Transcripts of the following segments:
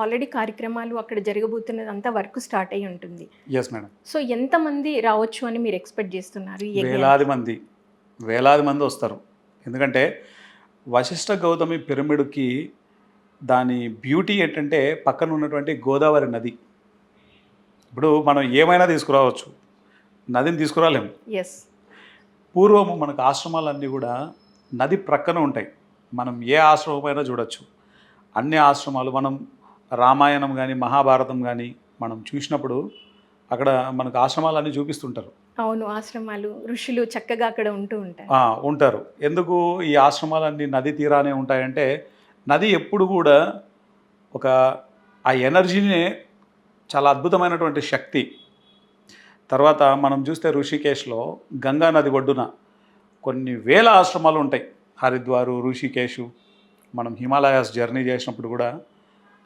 Already కార్యక్రమాలు అక్కడ జరగబోతున్నది అంతా వర్క్ స్టార్ట్ అయ్యి ఉంటుంది. Yes madam. సో ఎంతమంది రావచ్చు అని మీరు ఎక్స్పెక్ట్ చేస్తున్నారు? వేలాది మంది వస్తారు. ఎందుకంటే వశిష్ఠ గౌతమి పిరమిడ్కి దాని బ్యూటీ ఏంటంటే పక్కన ఉన్నటువంటి గోదావరి నది. ఇప్పుడు మనం ఏమైనా తీసుకురావచ్చు, నదిని తీసుకురాలేము. ఎస్. పూర్వము మనకు ఆశ్రమాలన్నీ కూడా నది ప్రక్కన ఉంటాయి. మనం ఏ ఆశ్రమమైనా చూడొచ్చు. అన్ని ఆశ్రమాలు మనం రామాయణం కానీ మహాభారతం కానీ మనం చూసినప్పుడు అక్కడ మనకు ఆశ్రమాలన్నీ చూపిస్తుంటారు. అవును, ఆశ్రమాలు ఋషులు చక్కగా అక్కడ ఉంటారు. ఎందుకు ఈ ఆశ్రమాలన్నీ నది తీరానే ఉంటాయంటే నది ఎప్పుడు కూడా ఒక ఆ ఎనర్జీనే చాలా అద్భుతమైనటువంటి శక్తి. తర్వాత మనం చూస్తే ఋషికేశ్లో గంగా నది ఒడ్డున కొన్ని వేల ఆశ్రమాలు ఉంటాయి. హరిద్వారు, ఋషికేశు, మనం హిమాలయాస్ జర్నీ చేసినప్పుడు కూడా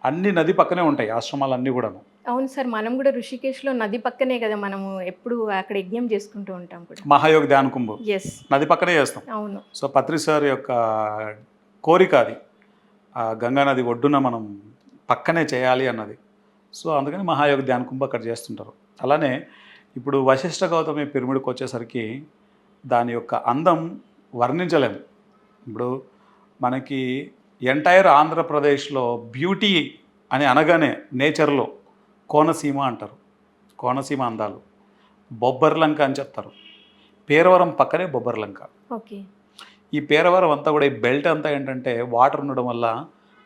అన్ని నది పక్కనే ఉంటాయి ఆశ్రమాలన్నీ కూడాను. అవును సార్, మనం కూడా ఋషికేశ్లో నది పక్కనే కదా మనము ఎప్పుడు అక్కడ యజ్ఞం చేసుకుంటూ ఉంటాం కూడా. మహాయోగి ధ్యాన కుంభం నది పక్కనే చేస్తాం. అవును. సో పత్రి సార్ యొక్క కోరిక అది, ఆ గంగా నది ఒడ్డున మనం పక్కనే చేయాలి అన్నది. సో అందుకని మహాయోగి ధ్యాన కుంభం అక్కడ చేస్తుంటారు. అలానే ఇప్పుడు వశిష్ఠ గౌతమి పిరమిడ్కి వచ్చేసరికి దాని యొక్క అందం వర్ణించలేము. ఇప్పుడు మనకి ఎంటైర్ ఆంధ్రప్రదేశ్లో బ్యూటీ అని అనగానే నేచర్లో కోనసీమ అంటారు. కోనసీమ అందాలు, బొబ్బర్లంక అని చెప్తారు. పేరవరం పక్కనే బొబ్బర్లంక. ఓకే. ఈ పేరవరం అంతా కూడా ఈ బెల్ట్ అంతా ఏంటంటే వాటర్ ఉండడం వల్ల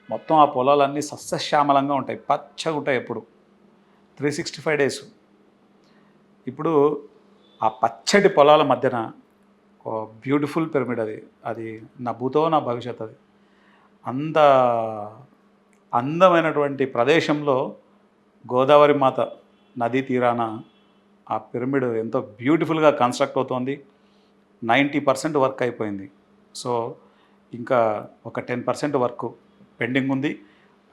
మొత్తం ఆ పొలాలన్నీ సస్యశ్యామలంగా ఉంటాయి, పచ్చగా ఉంటాయి ఎప్పుడు 365 డేస్. ఇప్పుడు ఆ పచ్చటి పొలాల మధ్యన బ్యూటిఫుల్ పిరమిడ్ అది నా భూతో నా భవిష్యత్. అది అంత అందమైనటువంటి ప్రదేశంలో గోదావరి మాత నదీ తీరాన ఆ పిరమిడ్ ఎంతో బ్యూటిఫుల్గా కన్స్ట్రక్ట్ అవుతోంది. 90% వర్క్ అయిపోయింది. సో ఇంకా ఒక 10% వర్క్ పెండింగ్ ఉంది.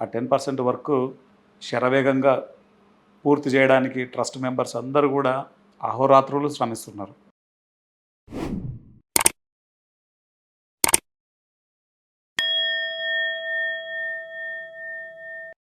ఆ 10% వర్క్ శరవేగంగా పూర్తి చేయడానికి ట్రస్ట్ మెంబర్స్ అందరూ కూడా అహోరాత్రులు శ్రమిస్తున్నారు.